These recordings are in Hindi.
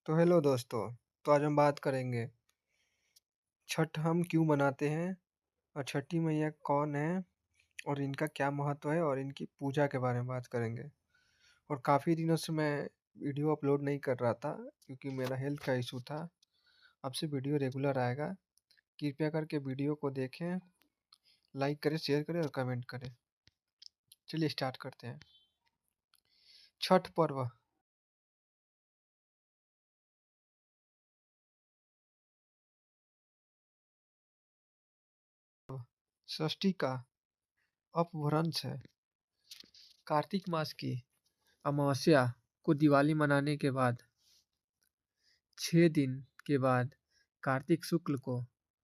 तो हेलो दोस्तों। तो आज हम बात करेंगे छठ हम क्यों मनाते हैं और छठी मैया कौन है और इनका क्या महत्व है और इनकी पूजा के बारे में बात करेंगे। और काफ़ी दिनों से मैं वीडियो अपलोड नहीं कर रहा था क्योंकि मेरा हेल्थ का इशू था। अब से वीडियो रेगुलर आएगा। कृपया करके वीडियो को देखें, लाइक करें, शेयर करें और कमेंट करें। चलिए स्टार्ट करते हैं। छठ पर्व षष्ठी का अपभ्रंश है। कार्तिक मास की अमावस्या को दिवाली मनाने के बाद 6 दिन के बाद कार्तिक शुक्ल को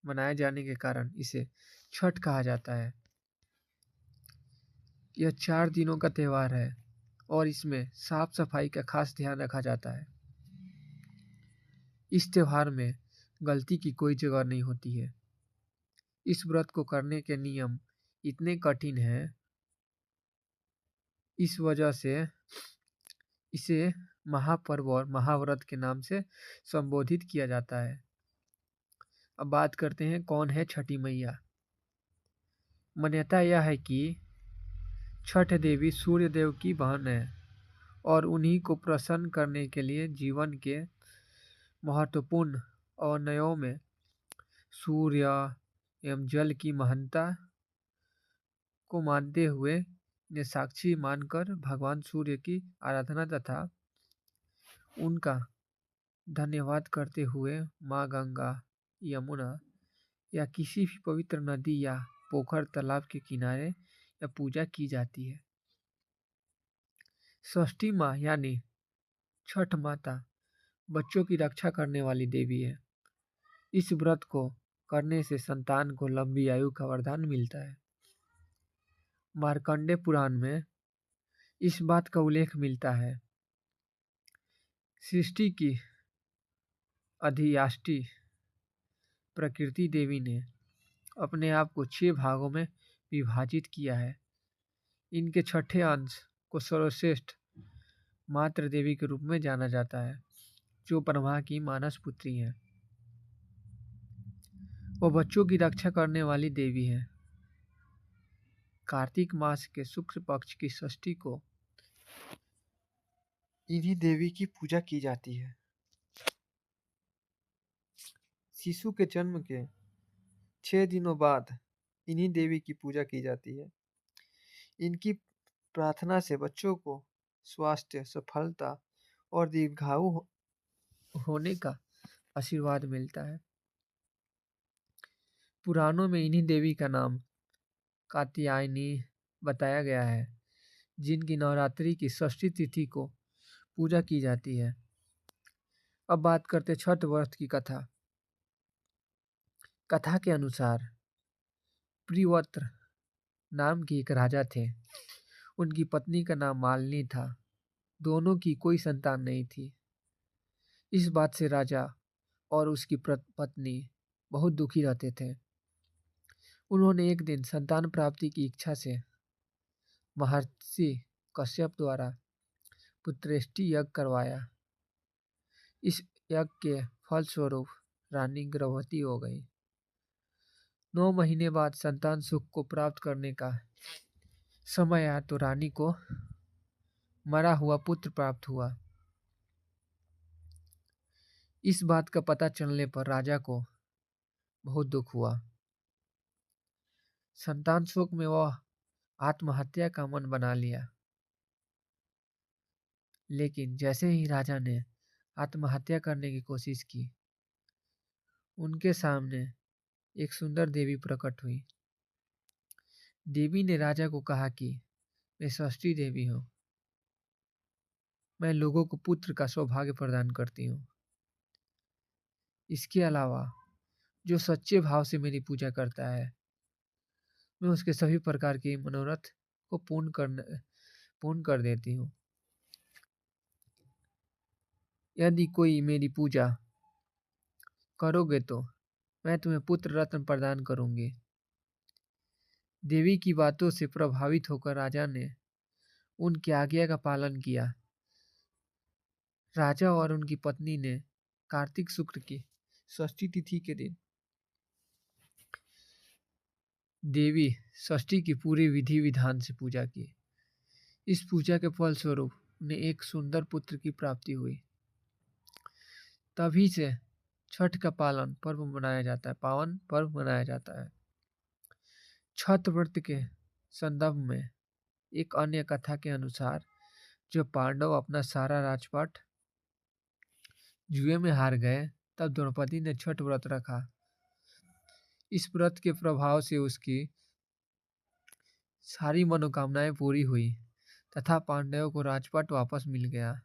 मनाए जाने के कारण इसे छठ कहा जाता है। यह 4 दिनों का त्योहार है और इसमें साफ सफाई का खास ध्यान रखा जाता है। इस त्योहार में गलती की कोई जगह नहीं होती है। इस व्रत को करने के नियम इतने कठिन हैं, इस वजह से इसे महापर्व और महाव्रत के नाम से संबोधित किया जाता है। अब बात करते हैं कौन है छठी मैया। मान्यता यह है कि छठ देवी सूर्य देव की बहन है और उन्हीं को प्रसन्न करने के लिए जीवन के महत्वपूर्ण अवयवों में सूर्य एवं जल की महानता को मानते हुए ने साक्षी मानकर भगवान सूर्य की आराधना तथा उनका धन्यवाद करते हुए माँ गंगा, यमुना या किसी भी पवित्र नदी या पोखर तालाब के किनारे या पूजा की जाती है। षष्ठी माँ यानी छठ माता बच्चों की रक्षा करने वाली देवी है। इस व्रत को करने से संतान को लंबी आयु का वरदान मिलता है। मार्कंडे पुराण में इस बात का उल्लेख मिलता है। सृष्टि की अधिष्ठात्री प्रकृति देवी ने अपने आप को 6 भागों में विभाजित किया है। इनके छठे अंश को सर्वश्रेष्ठ मातृ देवी के रूप में जाना जाता है, जो ब्रह्मा की मानस पुत्री है। वह बच्चों की रक्षा करने वाली देवी है। कार्तिक मास के शुक्ल पक्ष की षष्ठी को इन्हीं देवी की पूजा की जाती है। शिशु के जन्म के 6 दिनों बाद इन्हीं देवी की पूजा की जाती है। इनकी प्रार्थना से बच्चों को स्वास्थ्य, सफलता और दीर्घायु होने का आशीर्वाद मिलता है। पुराणों में इन्हीं देवी का नाम कात्यायनी बताया गया है, जिनकी नवरात्रि की षष्ठी तिथि को पूजा की जाती है। अब बात करते छठ व्रत की कथा। कथा के अनुसार प्रियव्रत नाम के एक राजा थे। उनकी पत्नी का नाम मालिनी था। दोनों की कोई संतान नहीं थी। इस बात से राजा और उसकी पत्नी बहुत दुखी रहते थे। उन्होंने एक दिन संतान प्राप्ति की इच्छा से महर्षि कश्यप द्वारा पुत्रेष्टि यज्ञ करवाया। इस यज्ञ के फलस्वरूप रानी गर्भवती हो गई। 9 महीने बाद संतान सुख को प्राप्त करने का समय आया तो रानी को मरा हुआ पुत्र प्राप्त हुआ। इस बात का पता चलने पर राजा को बहुत दुख हुआ। संतान शोक में वह आत्महत्या का मन बना लिया। लेकिन जैसे ही राजा ने आत्महत्या करने की कोशिश की, उनके सामने एक सुंदर देवी प्रकट हुई। देवी ने राजा को कहा कि मैं षष्ठी देवी हूँ। मैं लोगों को पुत्र का सौभाग्य प्रदान करती हूँ। इसके अलावा जो सच्चे भाव से मेरी पूजा करता है, मैं उसके सभी प्रकार के मनोरथ को पूर्ण कर देती हूँ। यदि कोई मेरी पूजा करोगे तो मैं तुम्हें पुत्र रत्न प्रदान करूंगी। देवी की बातों से प्रभावित होकर राजा ने उनकी आज्ञा का पालन किया। राजा और उनकी पत्नी ने कार्तिक शुक्ल की षष्ठी तिथि के दिन देवी षष्ठी की पूरी विधि विधान से पूजा की। इस पूजा के फलस्वरूप उन्हें एक सुंदर पुत्र की प्राप्ति हुई। तभी से छठ का पावन पर्व मनाया जाता है। छठ व्रत के संदर्भ में एक अन्य कथा के अनुसार जब पांडव अपना सारा राजपाट जुए में हार गए, तब द्रौपदी ने छठ व्रत रखा। इस व्रत के प्रभाव से उसकी सारी मनोकामनाएं पूरी हुई तथा पांडवों को राजपाट वापस मिल गया।